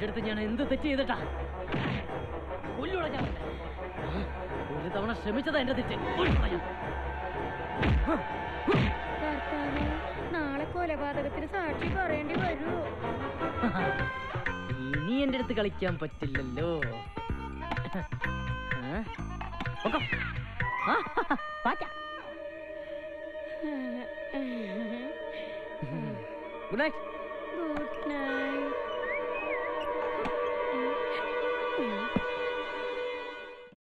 നിന്റെ അടുത്ത് ഞാൻ എന്ത് തെറ്റ് ചെയ്തിട്ടാ? കൊല്ലൂടെ ഞാൻ. ഒരു തവണ ശ്രമിച്ചതാ എന്റെ തെറ്റ്. നാളെ കൊലപാതകത്തിന് സാക്ഷി പറയേണ്ടി വരൂ. ഇനി എന്റെ അടുത്ത് കളിക്കാൻ പറ്റില്ലല്ലോ. Good night. Good night.